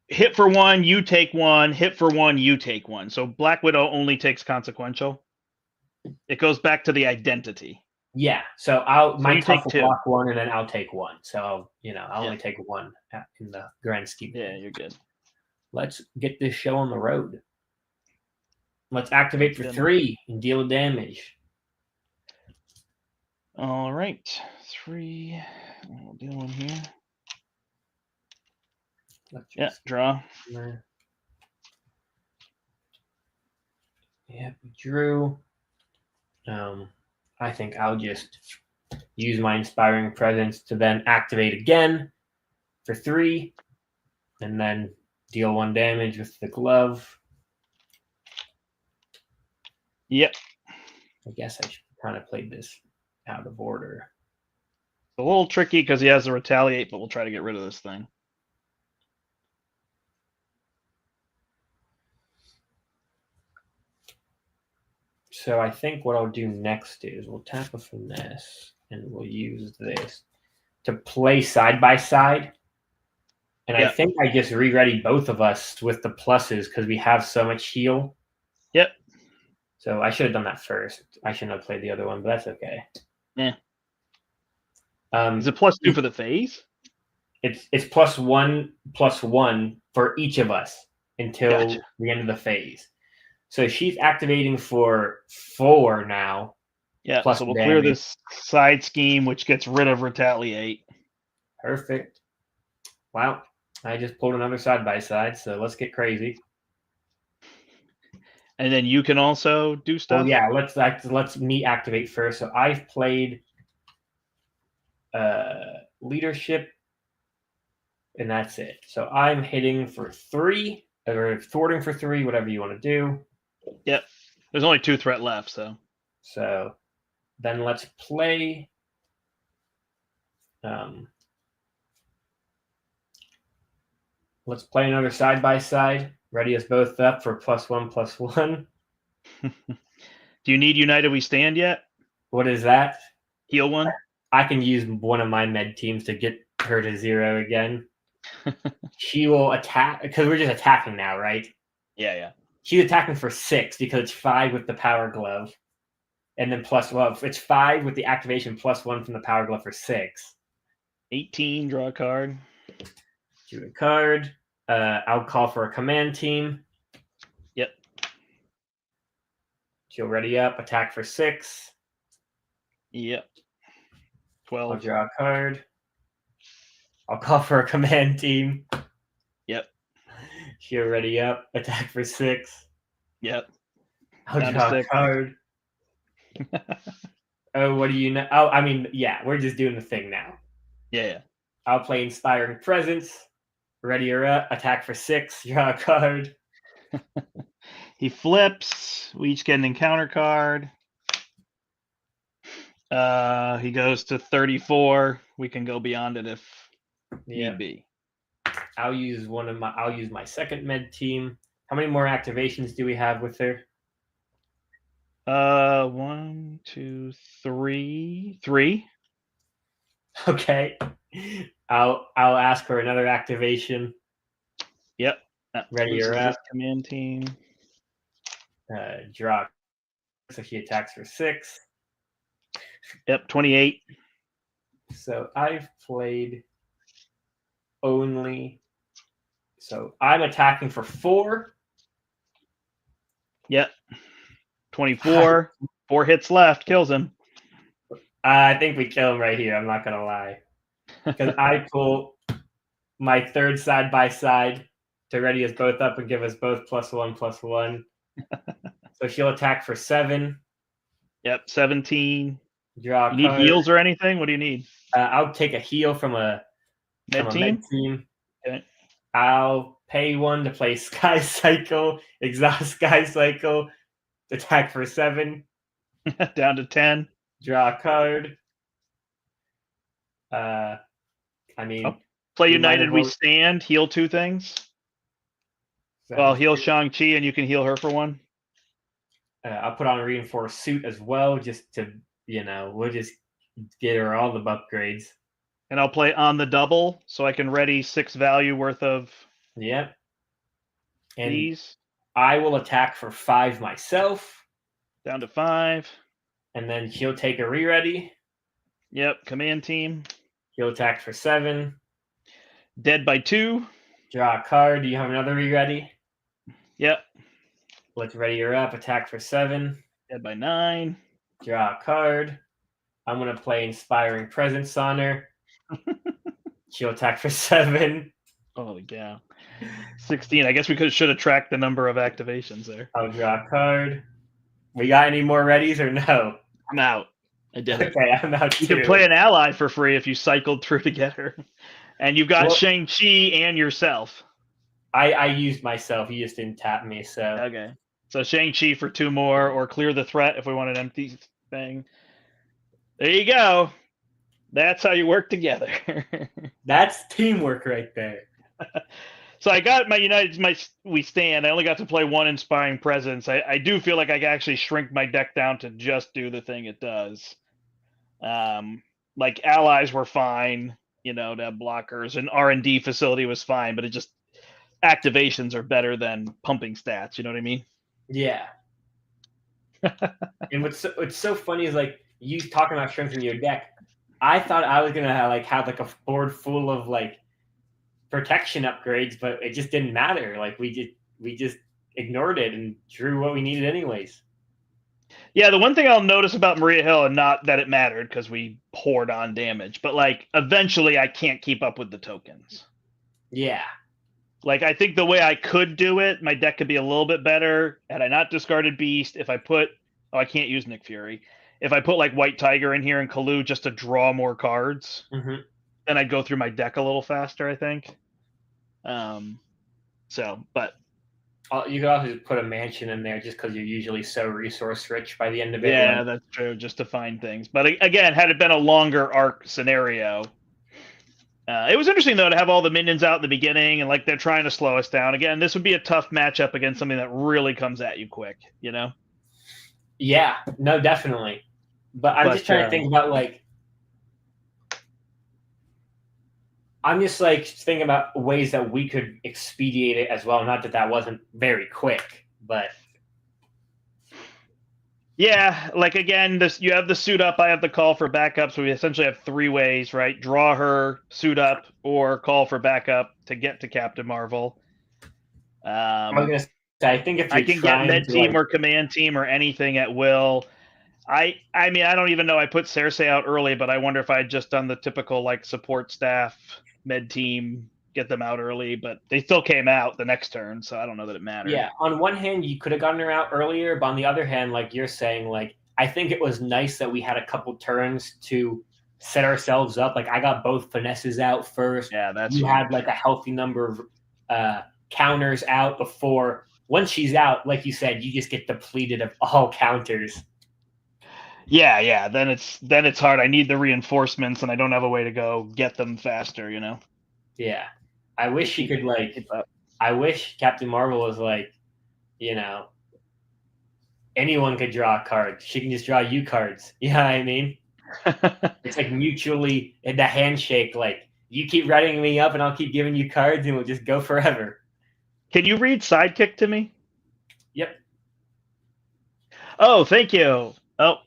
hit for 1, you take 1. Hit for 1, you take 1. So Black Widow only takes consequential. It goes back to the identity. Yeah. So my tough will block 1, and then I'll take 1. So I'll only take 1 in the grand scheme. Yeah, you're good. Let's get this show on the road. Let's activate for 3 and deal damage. All right, 3. We'll deal 1 here. Yeah, draw. Yeah, we drew. I think I'll just use my Inspiring Presence to then activate again for 3, and then deal 1 damage with the glove. Yep. I guess I should kind of play this out of order. It's a little tricky because he has to retaliate, but we'll try to get rid of this thing. So I think what I'll do next is we'll tap a Finesse, and we'll use this to play side by side. And I think I just re-ready both of us with the pluses because we have so much heal. Yep. So I should have done that first. I shouldn't have played the other one, but that's okay. Yeah. Is it +2 for the phase? It's +1/+1 for each of us until the end of the phase. So she's activating for 4 now. Yeah, so we'll clear this side scheme, which gets rid of retaliate. Perfect. Wow. I just pulled another side by side, so let's get crazy. And then you can also do stuff? Oh, yeah, let's me activate first. So I've played leadership, and that's it. So I'm hitting for 3, or thwarting for 3, whatever you want to do. Yep. There's only 2 threat left, so. So then let's play. Let's play another side by side. Ready us both up for +1/+1. Do you need United We Stand yet? What is that? Heal 1? I can use one of my med teams to get her to 0 again. She will attack because we're just attacking now, right? Yeah. She's attacking for 6 because it's 5 with the power glove. And then it's 5 with the activation +1 from the power glove for 6. 18, draw a card. Drew a card. I'll call for a command team. Yep. She'll ready up, attack for 6. Yep. I'll 12. draw a card. I'll call for a command team. Yep. She'll ready up, attack for 6. Yep. I'll Down to draw a 6. card. Oh, what do you know? Oh, I mean, yeah, we're just doing the thing now. Yeah. I'll play Inspiring Presence. Ready or up, attack for 6. Draw a card. He flips. We each get an encounter card. He goes to 34. We can go beyond it if need be. I'll use my second med team. How many more activations do we have with her? 1, 2, 3. 3. Okay. I'll ask her another activation. Yep. Ready or up. Command team. Draw. So she attacks for 6. Yep, 28. So I've played only. So I'm attacking for 4. Yep. 24. 4 hits left. Kills him. I think we kill him right here. I'm not going to lie. Because I pull my third side by side to ready us both up and give us both +1/+1. So she'll attack for 7. Yep, 17. Draw a You need card. heals or anything? What do you need? I'll take a heal from a med team. Okay. I'll pay 1 to play Sky Cycle, exhaust Sky Cycle, attack for 7. Down to 10. Draw a card. I mean, play United We Stand. Heal 2 things. Well, heal Shang-Chi and you can heal her for 1. I'll put on a reinforced suit as well, just to, we'll just get her all the upgrades. And I'll play on the double, so I can ready 6 value worth of. Yep. And these. I will attack for 5 myself. Down to 5. And then she'll take a re-ready. Yep, command team. He'll attack for 7. Dead by 2. Draw a card. Do you have another re-ready? Yep. Let's ready her up. Attack for 7. Dead by 9. Draw a card. I'm going to play Inspiring Presence on her. She'll attack for 7. Holy cow. 16. I guess we should have tracked the number of activations there. I'll draw a card. We got any more readies or no? I'm out. I did it. Okay, I'm out too. You can play an ally for free if you cycled through to get her. And you've got Shang-Chi and yourself. I used myself. You just didn't tap me, so. Okay. So Shang-Chi for 2 more, or clear the threat if we want an empty thing. There you go. That's how you work together. That's teamwork right there. So I got my We Stand. I only got to play 1 Inspiring Presence. I do feel like I can actually shrink my deck down to just do the thing it does. Like allies were fine, to have blockers, and R&D facility was fine, but it just activations are better than pumping stats. You know what I mean? Yeah. And what's so funny is like you talking about strengthening your deck. I thought I was gonna have a board full of protection upgrades, but it just didn't matter. Like we just ignored it and drew what we needed anyways. Yeah, the one thing I'll notice about Maria Hill, and not that it mattered because we poured on damage, but eventually I can't keep up with the tokens. Yeah. I think the way I could do it, my deck could be a little bit better had I not discarded Beast. If I put, I can't use Nick Fury. If I put White Tiger in here and Kalu just to draw more cards, then I'd go through my deck a little faster, I think. But you could also just put a mansion in there just because you're usually so resource rich by the end of it. Yeah, that's true, just to find things. But again, had it been a longer arc scenario, it was interesting though to have all the minions out in the beginning and they're trying to slow us down. Again, this would be a tough matchup against something that really comes at you quick, Yeah, no, definitely. But I'm just trying to think about I'm just thinking about ways that we could expedite it as well. Not that wasn't very quick, but yeah, again, you have the suit up, I have the call for backup, so we essentially have 3 ways, right? Draw her, suit up, or call for backup to get to Captain Marvel. I was gonna I think if I you're can get trying med to team like, or command team or anything at will. I mean, I don't even know I put Cersei out early, but I wonder if I had just done the typical like support staff, med team, get them out early, but they still came out the next turn, so I don't know that it mattered. yeah, on one hand you could have gotten her out earlier, but on the other hand, like you're saying, like I think it was nice that we had a couple turns to set ourselves up. Like I got both finesses out first. Yeah, that's You huge. had like a healthy number of counters out before. Once she's out, like you said, you just get depleted of all counters. Yeah. Then it's hard. I need the reinforcements, and I don't have a way to go get them faster. Yeah, I wish she could like. Keep up. I wish Captain Marvel was like, you know, anyone could draw cards. She can just draw you cards. You know what I mean? It's like mutually the handshake. Like you keep writing me up, and I'll keep giving you cards, and we'll just go forever. Can you read Sidekick to me? Yep. Oh, thank you. Oh,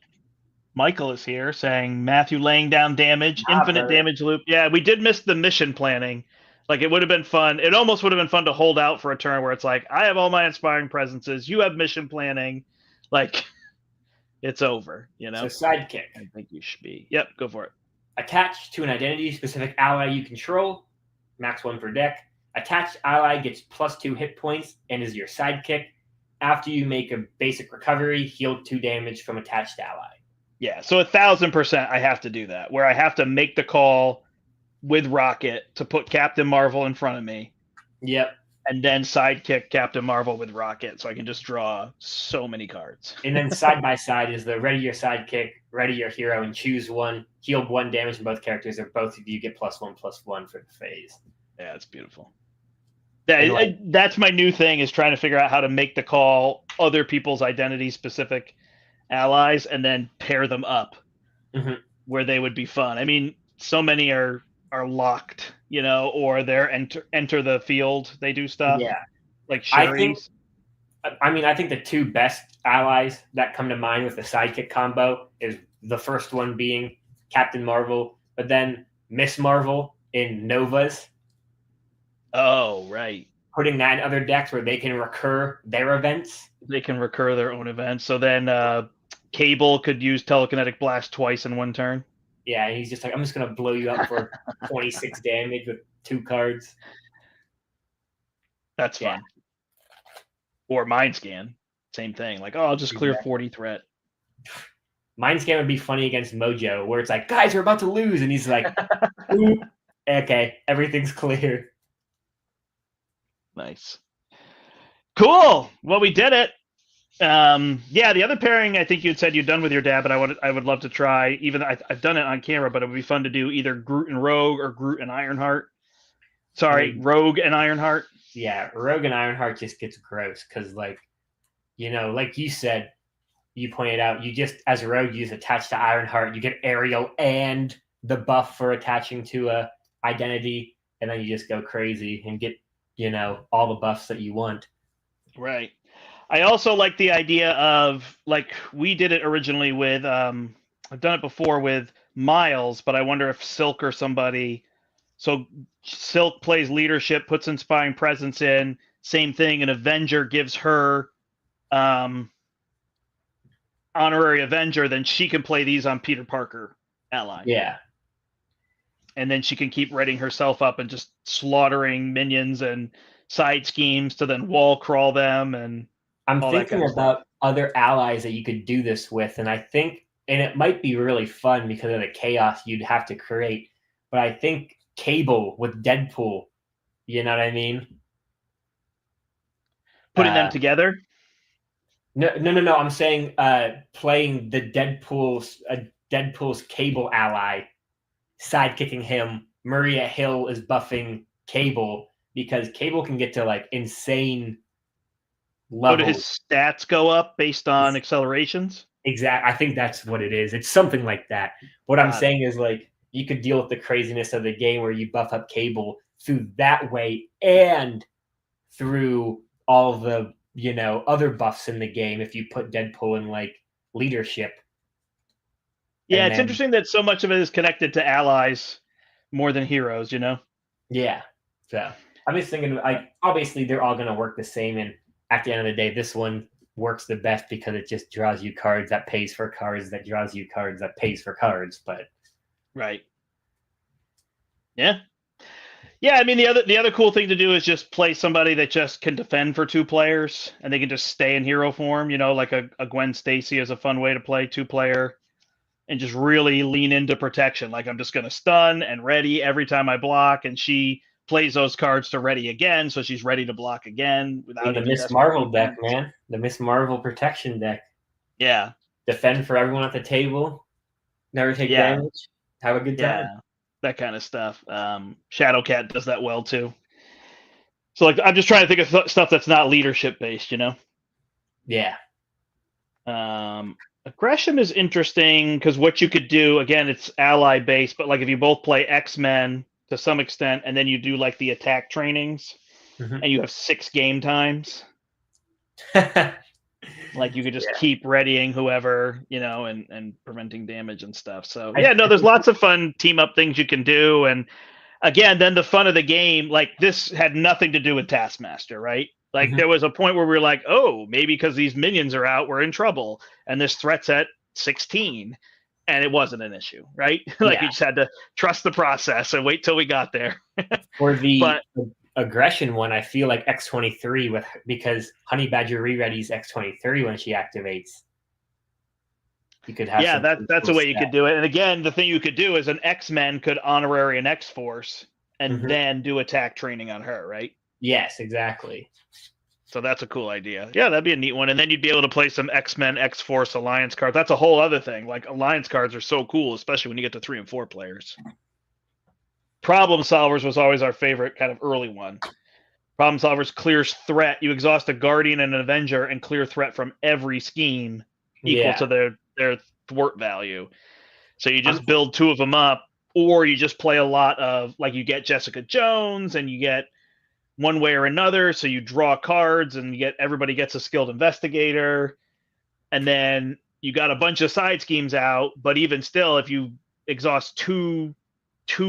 Michael is here saying Matthew laying down damage, infinite damage loop. Yeah, we did miss the mission planning. Like it would have been fun. It almost would have been fun to hold out for a turn where it's like, I have all my inspiring presences, you have mission planning. Like it's over, So sidekick. I think you should be. Yep, go for it. Attached to an identity-specific ally you control, max 1 per deck. Attached ally gets +2 hit points and is your sidekick. After you make a basic recovery, heal 2 damage from attached ally. Yeah, so 1,000% I have to do that, where I have to make the call with Rocket to put Captain Marvel in front of me. Yep. And then sidekick Captain Marvel with Rocket, so I can just draw so many cards. And then side by side is the ready your sidekick, ready your hero, and choose one. Heal 1 damage from both characters, or both of you get +1/+1 for the phase. Yeah, it's beautiful. That's my new thing, is trying to figure out how to make the call other people's identity-specific allies and then pair them up where they would be fun. I mean, so many are locked, or they're enter the field. They do stuff. Yeah, like Sherry's. I think the 2 best allies that come to mind with the sidekick combo is the first one being Captain Marvel, but then Miss Marvel in Novas. Oh, right. Putting that in other decks where they can recur their events. They can recur their own events. So then Cable could use Telekinetic Blast twice in one turn. Yeah, and he's just like, I'm just going to blow you up for 26 damage with 2 cards. That's fun. Yeah. Or Mind Scan. Same thing. Like, I'll just clear 40 threat. Mind Scan would be funny against Mojo, where it's like, guys, we're about to lose. And he's like, okay, everything's clear. Nice. Cool. Well, we did it. Yeah, the other pairing I think you'd said you'd done with your dad, but I would love to try. Even I've done it on camera, but it would be fun to do either Groot and Rogue or Groot and Ironheart. Sorry, Rogue and Ironheart. Yeah, Rogue and Ironheart just gets gross because, like you said, you pointed out, you just, as a Rogue, you just attach to Ironheart, you get Aerial and the buff for attaching to a identity, and then you just go crazy and get, all the buffs that you want. Right. I also like the idea of, like, we did it originally with, I've done it before with Miles, but I wonder if Silk or somebody, so Silk plays leadership, puts Inspiring Presence in, same thing, an Avenger gives her Honorary Avenger, then she can play these on Peter Parker ally. Yeah. And then she can keep readying herself up and just slaughtering minions and side schemes to then wall crawl them. And I'm thinking about other allies that you could do this with, and I think, and it might be really fun because of the chaos you'd have to create, but I think Cable with Deadpool, you know what I mean? Putting them together? No. I'm saying playing the Deadpool's Cable ally, sidekicking him. Maria Hill is buffing Cable because Cable can get to like insane levels. Do his stats go up based on accelerations? Exactly. I think that's what it is. It's something like that. What I'm saying is, like, you could deal with the craziness of the game where you buff up Cable through that way and through all the, other buffs in the game if you put Deadpool in, like, leadership. Yeah, it's interesting that so much of it is connected to allies more than heroes, Yeah. So I'm just thinking, like, obviously they're all going to work the same, and at the end of the day, this one works the best because it just draws you cards that pays for cards that draws you cards that pays for cards. But Right. Yeah. Yeah, I mean the other cool thing to do is just play somebody that just can defend for 2 players and they can just stay in hero form, like a Gwen Stacy is a fun way to play 2-player and just really lean into protection. Like I'm just going to stun and ready every time I block, and she plays those cards to ready again, so she's ready to block again without the any Miss desperate Marvel deck, defense. man, the Miss Marvel protection deck. Yeah. Defend for everyone at the table, never take damage, have a good time. Yeah, that kind of stuff. Shadowcat does that well too. So like, I'm just trying to think of stuff that's not leadership based, Yeah. Aggression is interesting because what you could do, again, it's ally based, but like if you both play X-Men to some extent, and then you do like the attack trainings, and you have 6 game times, like you could just keep readying whoever, and preventing damage and stuff. So yeah, no, there's lots of fun team up things you can do. And again, then the fun of the game, like this had nothing to do with Taskmaster, right? Like there was a point where we were like, oh, maybe because these minions are out, we're in trouble. And this threat's at 16. And it wasn't an issue, right? Like we just had to trust the process and wait till we got there. For the aggression one, I feel like X-23 because Honey Badger re-readies X-23 when she activates. You could have that's a way you could do it. And again, the thing you could do is an X-Men could honorary an X-Force and then do attack training on her, right? Yes, exactly. So that's a cool idea. Yeah, that'd be a neat one. And then you'd be able to play some X-Men, X-Force, Alliance cards. That's a whole other thing. Like Alliance cards are so cool, especially when you get to 3 and 4 players. Problem Solvers was always our favorite kind of early one. Problem Solvers clears threat. You exhaust a Guardian and an Avenger and clear threat from every scheme equal to their thwart value. So you just build 2 of them up, or you just play a lot of, like you get Jessica Jones and you get one way or another. So you draw cards and everybody gets a skilled investigator. And then you got a bunch of side schemes out, but even still, if you exhaust two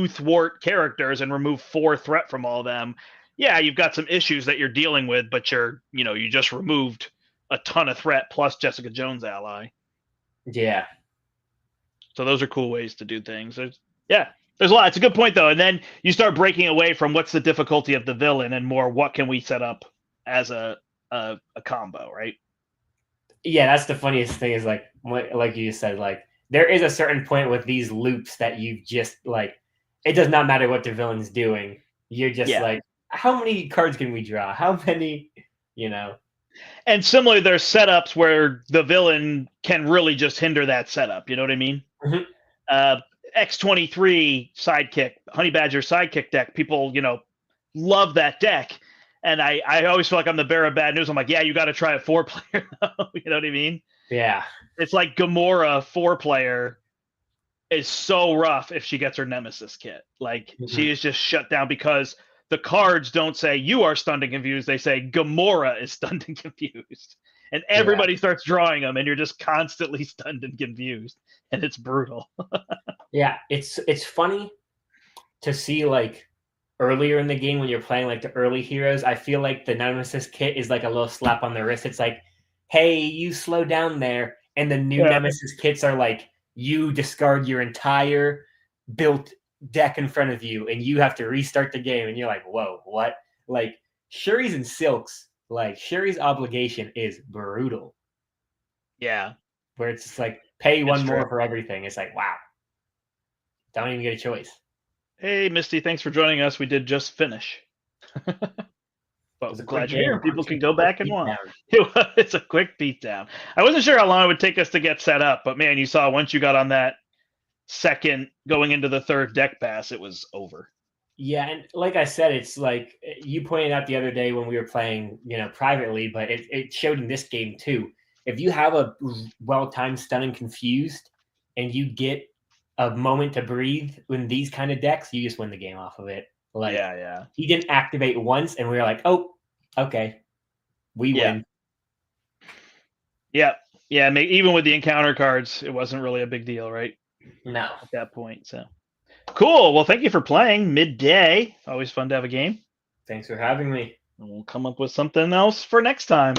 thwart characters and remove 4 threat from all of them, you've got some issues that you're dealing with, but you just removed a ton of threat plus Jessica Jones ally. Yeah. So those are cool ways to do things. There's a lot. It's a good point though. And then you start breaking away from what's the difficulty of the villain and more what can we set up as a combo, right? Yeah, that's the funniest thing is like you said, like there is a certain point with these loops that you just like, it does not matter what the villain's doing. You're just like, how many cards can we draw? How many, And similarly, there's setups where the villain can really just hinder that setup. You know what I mean? X-23 sidekick, Honey Badger sidekick deck. People, love that deck. And I always feel like I'm the bearer of bad news. I'm like, you got to try a 4-player. You know what I mean? Yeah. It's like Gamora 4-player is so rough if she gets her Nemesis kit. Like she is just shut down because the cards don't say you are stunned and confused. They say Gamora is stunned and confused. And everybody starts drawing them and you're just constantly stunned and confused. And it's brutal. Yeah, it's funny to see like earlier in the game when you're playing like the early heroes. I feel like the Nemesis kit is like a little slap on the wrist. It's like, hey, you slow down there. And the new Nemesis kits are like, you discard your entire built deck in front of you and you have to restart the game. And you're like, whoa, what? Like Shuri's and Silks, like Shuri's obligation is brutal. Yeah. Where it's just like, pay one more for everything. It's like, wow. Don't even get a choice. Hey, Misty, thanks for joining us. We did just finish. But I'm glad you're here. People can go back and watch. It's a quick beatdown. I wasn't sure how long it would take us to get set up, but man, you saw once you got on that second going into the third deck pass, it was over. Yeah, and like I said, it's like you pointed out the other day when we were playing, privately, but it showed in this game too. If you have a well-timed stun and confused and you get a moment to breathe in these kind of decks, you just win the game off of it. Like, he didn't activate once, and we were like, "Oh, okay, we win." Yeah. Even with the encounter cards, it wasn't really a big deal, right? No, at that point. So cool. Well, thank you for playing midday. Always fun to have a game. Thanks for having me. And we'll come up with something else for next time.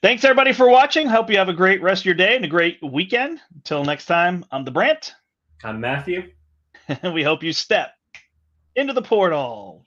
Thanks, everybody, for watching. Hope you have a great rest of your day and a great weekend. Until next time, I'm the Brandt. I'm Matthew. And we hope you step into the portal.